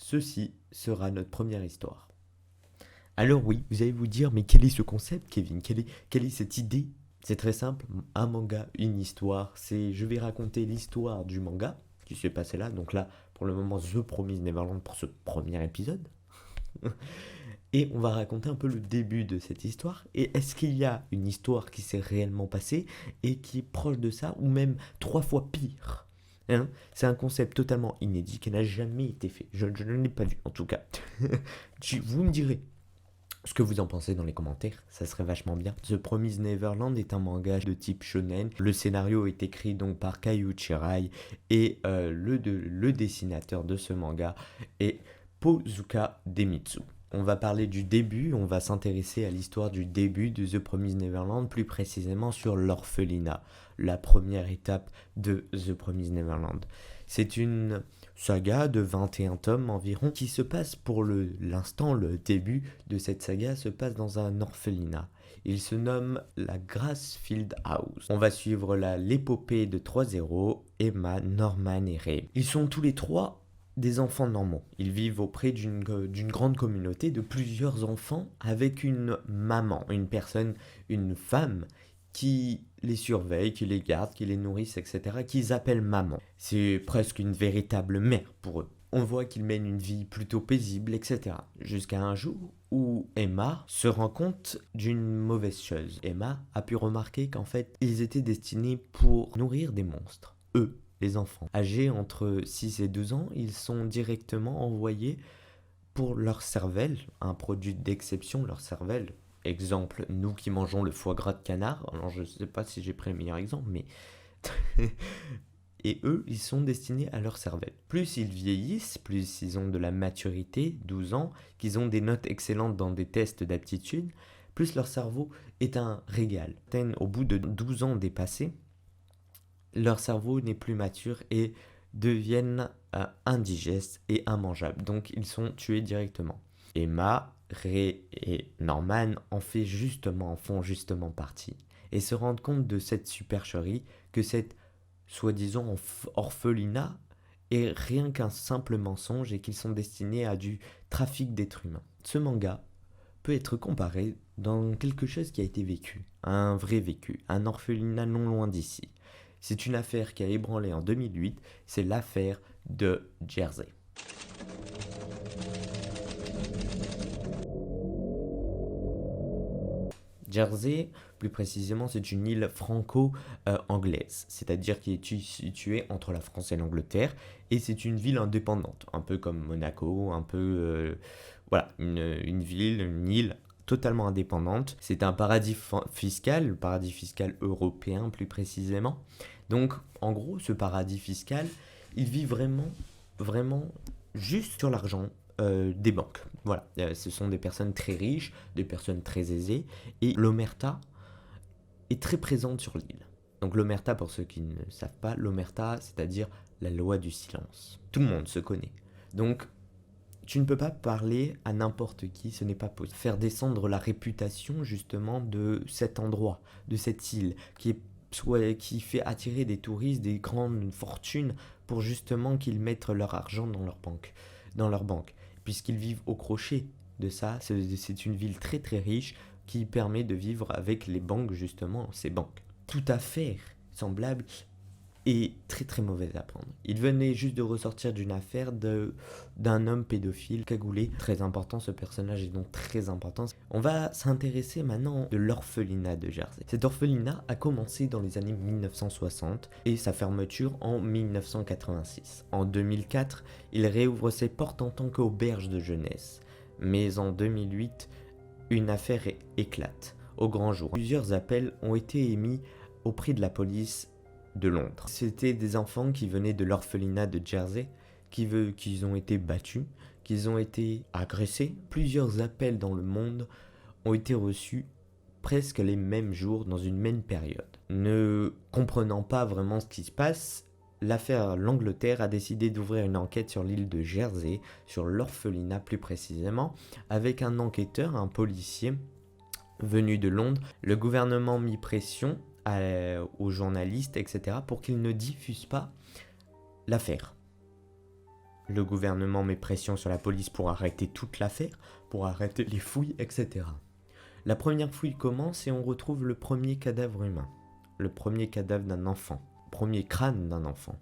ceci sera notre première histoire. Alors oui, vous allez vous dire, mais quel est ce concept, Kevin? Quelle est cette idée? C'est très simple, un manga, une histoire. Je vais raconter l'histoire du manga qui s'est passé là. Donc là, pour le moment, The Promised Neverland pour ce premier épisode. Et on va raconter un peu le début de cette histoire. Et est-ce qu'il y a une histoire qui s'est réellement passée et qui est proche de ça, ou même 3 fois pire? C'est un concept totalement inédit qui n'a jamais été fait. Je ne l'ai pas vu, en tout cas. Vous me direz ce que vous en pensez dans les commentaires, ça serait vachement bien. The Promised Neverland est un manga de type shonen. Le scénario est écrit donc par Kaiuchi Rai et le dessinateur de ce manga est Pozuka Demitsu. On va parler du début, on va s'intéresser à l'histoire du début de The Promised Neverland, plus précisément sur l'orphelinat, la première étape de The Promised Neverland. C'est une saga de 21 tomes environ qui se passe pour l'instant, le début de cette saga se passe dans un orphelinat. Il se nomme la Grassfield House. On va suivre l'épopée de 3 héros, Emma, Norman et Ray. Ils sont tous les trois des enfants normaux. Ils vivent auprès d'une grande communauté de plusieurs enfants avec une maman, une femme qui les surveille, qui les garde, qui les nourrisse, etc., qu'ils appellent maman. C'est presque une véritable mère pour eux. On voit qu'ils mènent une vie plutôt paisible, etc. Jusqu'à un jour où Emma se rend compte d'une mauvaise chose. Emma a pu remarquer qu'en fait, ils étaient destinés pour nourrir des monstres. Eux, les enfants. Âgés entre 6 et 12 ans, ils sont directement envoyés pour leur cervelle, un produit d'exception, leur cervelle. Exemple, nous qui mangeons le foie gras de canard, alors je ne sais pas si j'ai pris le meilleur exemple, mais... Et eux, ils sont destinés à leur cervelle. Plus ils vieillissent, plus ils ont de la maturité, 12 ans, qu'ils ont des notes excellentes dans des tests d'aptitude, plus leur cerveau est un régal. Au bout de 12 ans dépassés, leur cerveau n'est plus mature et deviennent indigestes et immangeables. Donc ils sont tués directement. Emma, Ray et Norman en font justement partie. Et se rendent compte de cette supercherie, que cette soi-disant orphelinat est rien qu'un simple mensonge et qu'ils sont destinés à du trafic d'êtres humains. Ce manga peut être comparé dans quelque chose qui a été vécu, un vrai vécu, un orphelinat non loin d'ici. C'est une affaire qui a ébranlé en 2008, c'est l'affaire de Jersey. Jersey, plus précisément, c'est une île franco-anglaise, c'est-à-dire qui est située entre la France et l'Angleterre, et c'est une ville indépendante, un peu comme Monaco, un peu, voilà, une ville, une île totalement indépendante. C'est un paradis fiscal, le paradis fiscal européen plus précisément. Donc, en gros, ce paradis fiscal, il vit vraiment, vraiment juste sur l'argent des banques. Voilà, ce sont des personnes très riches, des personnes très aisées, et l'omerta est très présente sur l'île. Donc l'omerta, pour ceux qui ne savent pas, l'omerta, c'est-à-dire la loi du silence. Tout le monde se connaît. Donc, tu ne peux pas parler à n'importe qui, ce n'est pas possible. Faire descendre la réputation, justement, de cet endroit, de cette île, qui fait attirer des touristes, des grandes fortunes, pour justement qu'ils mettent leur argent dans leur banque. Puisqu'ils vivent au crochet de ça, c'est une ville très très riche qui permet de vivre avec les banques, justement, ces banques. Tout affaire semblable est très très mauvaise à prendre. Il venait juste de ressortir d'une affaire d'un homme pédophile cagoulé. Très important, ce personnage est donc très important. On va s'intéresser maintenant de l'orphelinat de Jersey. Cet orphelinat a commencé dans les années 1960 et sa fermeture en 1986. En 2004, il réouvre ses portes en tant qu'auberge de jeunesse. Mais en 2008, une affaire éclate au grand jour. Plusieurs appels ont été émis auprès de la police de Londres. C'était des enfants qui venaient de l'orphelinat de Jersey, qui ont été battus, qui ont été agressés. Plusieurs appels dans le monde ont été reçus presque les mêmes jours, dans une même période. Ne comprenant pas vraiment ce qui se passe, l'Angleterre a décidé d'ouvrir une enquête sur l'île de Jersey, sur l'orphelinat plus précisément, avec un enquêteur, un policier venu de Londres. Le gouvernement mit pression aux journalistes, etc., pour qu'ils ne diffusent pas l'affaire. Le gouvernement met pression sur la police pour arrêter toute l'affaire, pour arrêter les fouilles, etc. La première fouille commence et on retrouve le premier cadavre humain. Le premier cadavre d'un enfant. Premier crâne d'un enfant.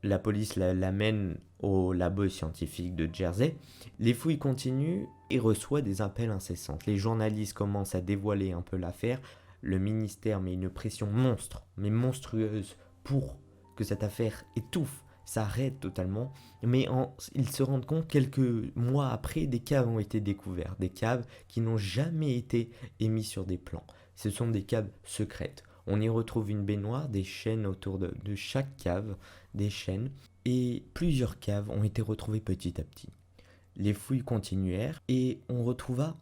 La police l'amène au labo scientifique de Jersey. Les fouilles continuent et reçoit des appels incessants. Les journalistes commencent à dévoiler un peu l'affaire. Le ministère met une pression monstre, mais monstrueuse, pour que cette affaire étouffe, s'arrête totalement. Mais ils se rendent compte quelques mois après, des caves ont été découvertes. Des caves qui n'ont jamais été émises sur des plans. Ce sont des caves secrètes. On y retrouve une baignoire, des chaînes autour de chaque cave, des chaînes, et plusieurs caves ont été retrouvées petit à petit. Les fouilles continuèrent et on retrouva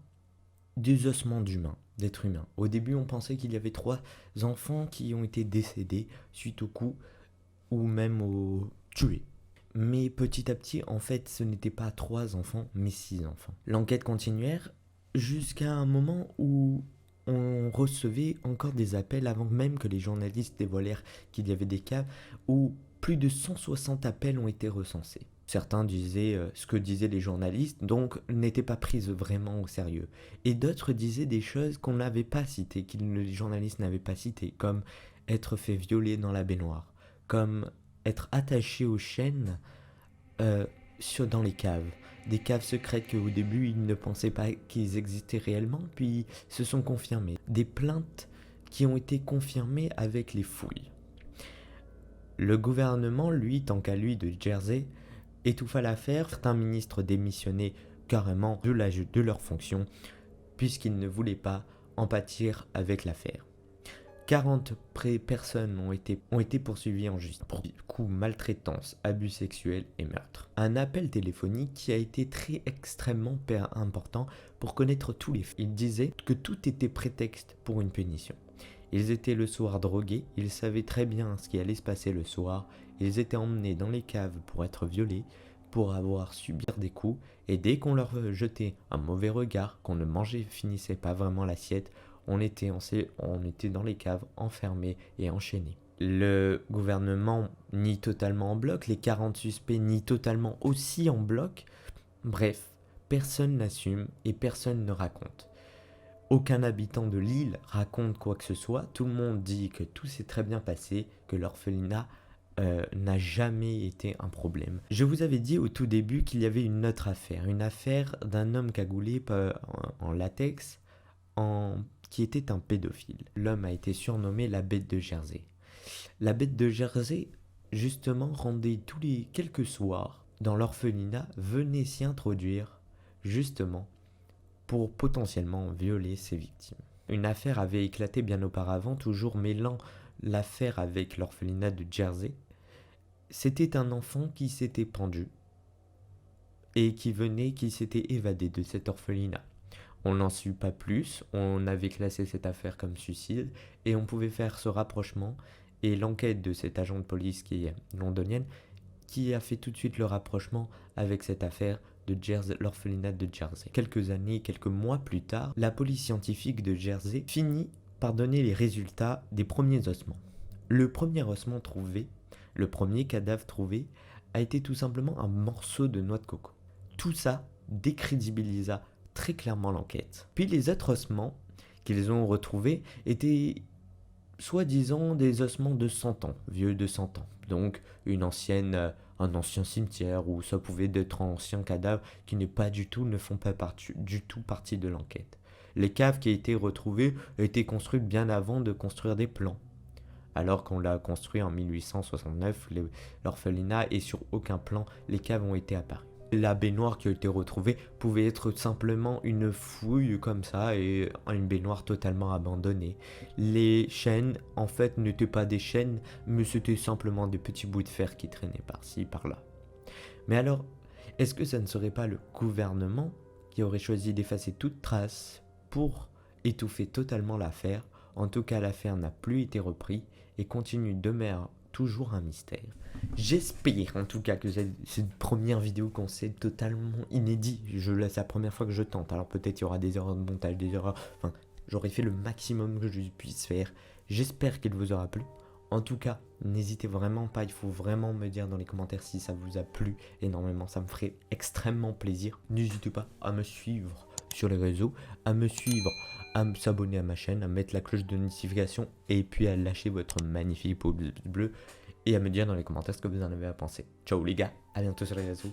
des ossements d'humains, d'êtres humains. Au début, on pensait qu'il y avait 3 enfants qui ont été décédés suite au coup ou même au tués. Mais petit à petit, en fait, ce n'était pas 3 enfants, mais 6 enfants. L'enquête continuèrent jusqu'à un moment où on recevait encore des appels avant même que les journalistes dévoilèrent qu'il y avait des caves où plus de 160 appels ont été recensés. Certains disaient ce que disaient les journalistes, donc n'étaient pas prises vraiment au sérieux. Et d'autres disaient des choses qu'on n'avait pas citées, que les journalistes n'avaient pas citées, comme être fait violer dans la baignoire, comme être attaché aux chaînes dans les caves. Des caves secrètes qu'au début ils ne pensaient pas qu'ils existaient réellement, puis se sont confirmées. Des plaintes qui ont été confirmées avec les fouilles. Le gouvernement, lui, tant qu'à lui, de Jersey, étouffa l'affaire. Certains ministres démissionnaient carrément de leur fonction, puisqu'ils ne voulaient pas en pâtir avec l'affaire. 40 personnes ont été poursuivies en justice pour coups, maltraitance, abus sexuels et meurtres. Un appel téléphonique qui a été extrêmement important pour connaître tous les faits. Il disait que tout était prétexte pour une punition. Ils étaient le soir drogués, ils savaient très bien ce qui allait se passer le soir, ils étaient emmenés dans les caves pour être violés, pour avoir subir des coups, et dès qu'on leur jetait un mauvais regard, qu'on ne finissait pas vraiment l'assiette, on était dans les caves, enfermés et enchaînés. Le gouvernement nie totalement en bloc, les 40 suspects nient totalement aussi en bloc. Bref, personne n'assume et personne ne raconte. Aucun habitant de l'île raconte quoi que ce soit. Tout le monde dit que tout s'est très bien passé, que l'orphelinat n'a jamais été un problème. Je vous avais dit au tout début qu'il y avait une autre affaire. Une affaire d'un homme cagoulé en latex, qui était un pédophile. L'homme a été surnommé la bête de Jersey. La bête de Jersey, justement, rendait tous les quelques soirs dans l'orphelinat, venait s'y introduire, justement, pour potentiellement violer ses victimes. Une affaire avait éclaté bien auparavant, toujours mêlant l'affaire avec l'orphelinat de Jersey. C'était un enfant qui s'était pendu et qui s'était évadé de cet orphelinat. On n'en sut pas plus, on avait classé cette affaire comme suicide et on pouvait faire ce rapprochement, et l'enquête de cet agent de police qui est londonienne qui a fait tout de suite le rapprochement avec cette affaire de l'orphelinat de Jersey. Quelques mois plus tard, la police scientifique de Jersey finit par donner les résultats des premiers ossements. Le premier ossement trouvé, le premier cadavre trouvé, a été tout simplement un morceau de noix de coco. Tout ça décrédibilisa très clairement l'enquête. Puis les autres ossements qu'ils ont retrouvés étaient soi-disant des ossements de 100 ans, vieux de 100 ans. Donc un ancien cimetière, ou ça pouvait être un ancien cadavre qui ne font pas du tout partie de l'enquête. Les caves qui ont été retrouvées étaient construites bien avant de construire des plans. Alors qu'on l'a construit en 1869, l'orphelinat, et sur aucun plan les caves ont été apparues. La baignoire qui a été retrouvée pouvait être simplement une fouille comme ça, et une baignoire totalement abandonnée. Les chaînes, en fait, n'étaient pas des chaînes, mais c'était simplement des petits bouts de fer qui traînaient par-ci, par-là. Mais alors, est-ce que ça ne serait pas le gouvernement qui aurait choisi d'effacer toute trace pour étouffer totalement l'affaire? En tout cas, l'affaire n'a plus été reprise et continue de demeurer toujours un mystère. J'espère en tout cas que cette première vidéo concept totalement inédit. C'est la première fois que je tente, alors peut-être il y aura des erreurs de montage, j'aurais fait le maximum que je puisse faire. J'espère qu'il vous aura plu. En tout cas, n'hésitez vraiment pas, il faut vraiment me dire dans les commentaires si ça vous a plu énormément, ça me ferait extrêmement plaisir. N'hésitez pas à me suivre sur les réseaux, à me suivre, à s'abonner à ma chaîne, à mettre la cloche de notification et puis à lâcher votre magnifique pouce bleu et à me dire dans les commentaires ce que vous en avez à penser. Ciao les gars, à bientôt sur les réseaux.